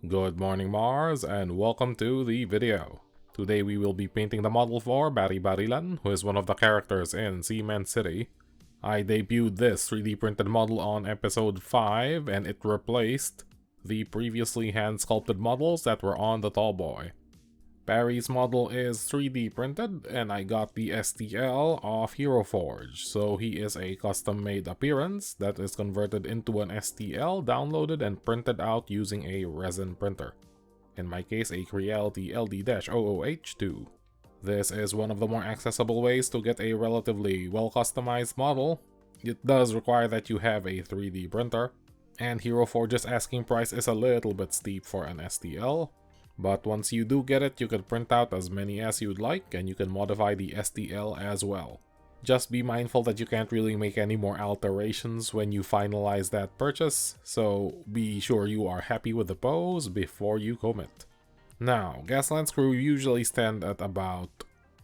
Good morning Mars, and welcome to the video. Today we will be painting the model for Barillan, who is one of the characters in Cement City. I debuted this 3D printed model on episode 5 and it replaced the previously hand sculpted models that were on the Tolboy. Barry's model is 3D printed and I got the STL of Heroforge, so he is a custom made appearance that is converted into an STL, downloaded and printed out using a resin printer. In my case, a Creality LD-00H2. This is one of the more accessible ways to get a relatively well customized model. It does require that you have a 3D printer, and Heroforge's asking price is a little bit steep for an STL. But once you do get it, you can print out as many as you'd like, and you can modify the STL as well. Just be mindful that you can't really make any more alterations when you finalize that purchase, so be sure you are happy with the pose before you commit. Now, Gaslands crew usually stand at about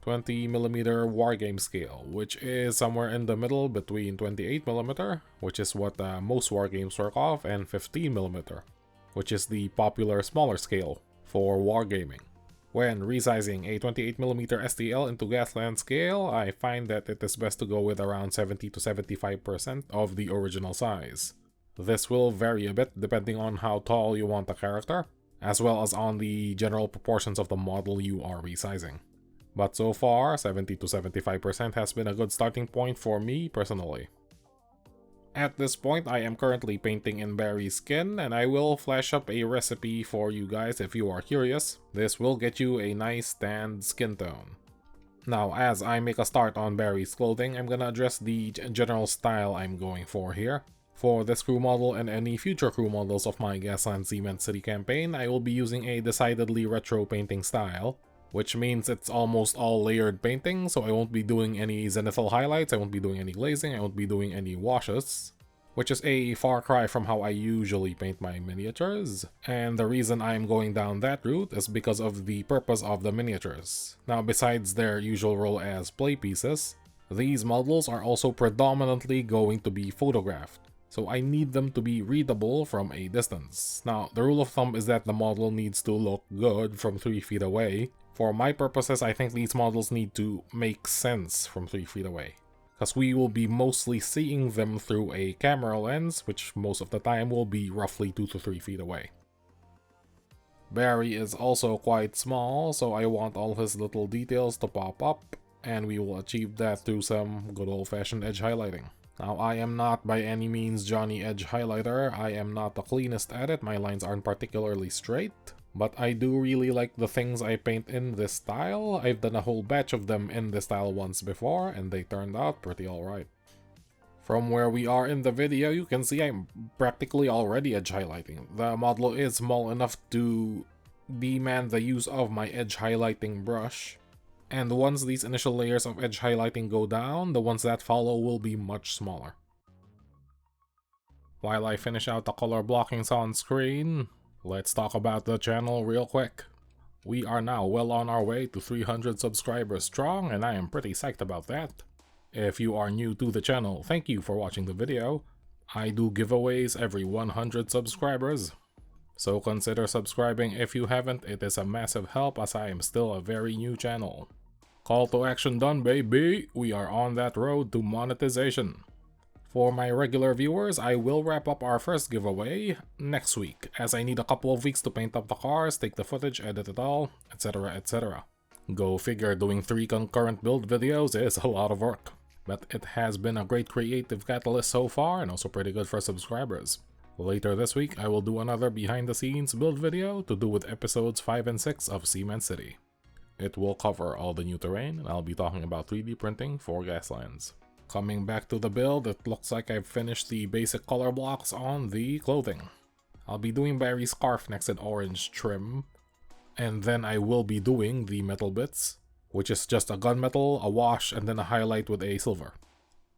20mm wargame scale, which is somewhere in the middle between 28mm, which is what most wargames work off, and 15mm, which is the popular smaller scale for wargaming. When resizing a 28mm STL into Gasland scale, I find that it is best to go with around 70 to 75% of the original size. This will vary a bit depending on how tall you want the character, as well as on the general proportions of the model you are resizing. But so far, 70 to 75% has been a good starting point for me personally. At this point, I am currently painting in Barry's skin, and I will flash up a recipe for you guys if you are curious. This will get you a nice tanned skin tone. Now, as I make a start on Barry's clothing, I'm gonna address the general style I'm going for here. For this crew model and any future crew models of my Gaslands Cement City campaign, I will be using a decidedly retro painting style, which means it's almost all layered painting, so I won't be doing any zenithal highlights, I won't be doing any glazing, I won't be doing any washes, which is a far cry from how I usually paint my miniatures. And the reason I'm going down that route is because of the purpose of the miniatures. Now, besides their usual role as play pieces, these models are also predominantly going to be photographed, so I need them to be readable from a distance. Now, the rule of thumb is that the model needs to look good from 3 feet away. For my purposes, I think these models need to make sense from 3 feet away, because we will be mostly seeing them through a camera lens, which most of the time will be roughly 2 to 3 feet away. Barry is also quite small, so I want all his little details to pop up, and we will achieve that through some good old-fashioned edge highlighting. Now, I am not by any means Johnny Edge Highlighter. I am not the cleanest at it, my lines aren't particularly straight. But I do really like the things I paint in this style. I've done a whole batch of them in this style once before, and they turned out pretty alright. From where we are in the video, you can see I'm practically already edge highlighting. The model is small enough to demand the use of my edge highlighting brush. And once these initial layers of edge highlighting go down, the ones that follow will be much smaller. While I finish out the color blockings on screen, let's talk about the channel real quick. We are now well on our way to 300 subscribers strong, and I am pretty psyched about that. If you are new to the channel, thank you for watching the video. I do giveaways every 100 subscribers, so consider subscribing if you haven't. It is a massive help as I am still a very new channel. Call to action done, baby! We are on that road to monetization. For my regular viewers, I will wrap up our first giveaway next week, as I need a couple of weeks to paint up the cars, take the footage, edit it all, etc, etc. Go figure, doing 3 concurrent build videos is a lot of work, but it has been a great creative catalyst so far and also pretty good for subscribers. Later this week, I will do another behind the scenes build video to do with episodes 5 and 6 of Cement City. It will cover all the new terrain, and I'll be talking about 3D printing for Gaslands. Coming back to the build, it looks like I've finished the basic color blocks on the clothing. I'll be doing Barry's scarf next in orange trim, and then I will be doing the metal bits, which is just a gunmetal, a wash, and then a highlight with a silver.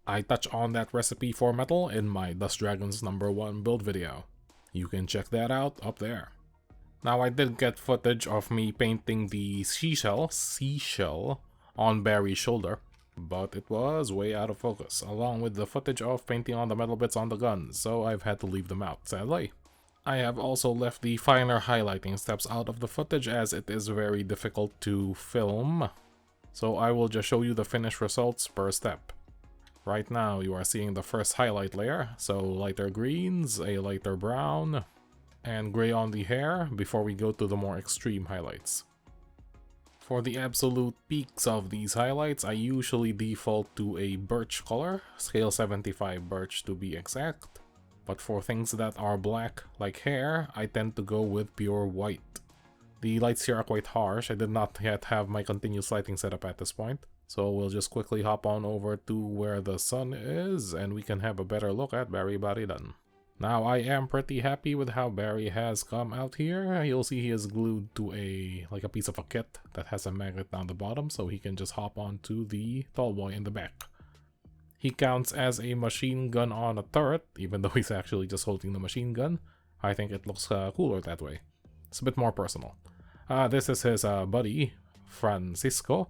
I touch on that recipe for metal in my Dust Dragons #1 build video. You can check that out up there. Now, I did get footage of me painting the seashell on Barry's shoulder, but it was way out of focus, along with the footage of painting on the metal bits on the guns, so I've had to leave them out, sadly. I have also left the finer highlighting steps out of the footage as it is very difficult to film. So I will just show you the finished results per step. Right now you are seeing the first highlight layer, so lighter greens, a lighter brown, and gray on the hair before we go to the more extreme highlights. For the absolute peaks of these highlights, I usually default to a birch color, scale 75 birch to be exact. But for things that are black, like hair, I tend to go with pure white. The lights here are quite harsh. I did not yet have my continuous lighting set up at this point. So we'll just quickly hop on over to where the sun is, and we can have a better look at Barillan. Now I am pretty happy with how Barry has come out here. You'll see he is glued to a piece of a kit that has a magnet down the bottom, so he can just hop onto the Tolboy in the back. He counts as a machine gun on a turret, even though he's actually just holding the machine gun. I think it looks cooler that way. It's a bit more personal. This is his buddy, Francisco,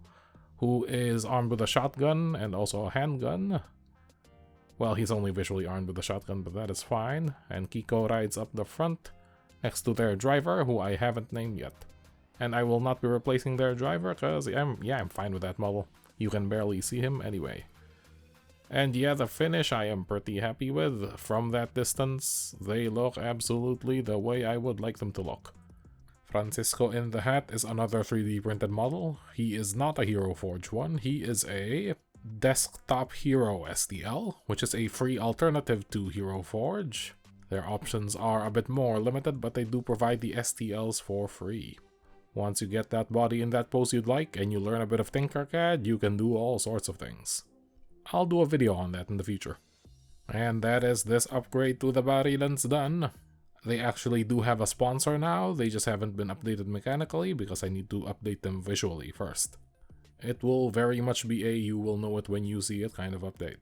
who is armed with a shotgun and also a handgun. Well, he's only visually armed with a shotgun, but that is fine. And Kiko rides up the front, next to their driver, who I haven't named yet. And I will not be replacing their driver, because I'm fine with that model. You can barely see him anyway. And yeah, the finish I am pretty happy with. From that distance, they look absolutely the way I would like them to look. Francisco in the hat is another 3D printed model. He is not a Heroforge one, he is a Desktop Hero STL, which is a free alternative to Heroforge. Their options are a bit more limited, but they do provide the STLs for free. Once you get that body in that pose you'd like, and you learn a bit of Tinkercad, you can do all sorts of things. I'll do a video on that in the future. And that is this upgrade to the Barillans done. They actually do have a sponsor now, they just haven't been updated mechanically because I need to update them visually first. It will very much be a you will know it when you see it kind of update.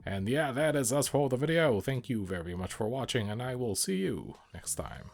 And yeah, that is us for the video. Thank you very much for watching, and I will see you next time.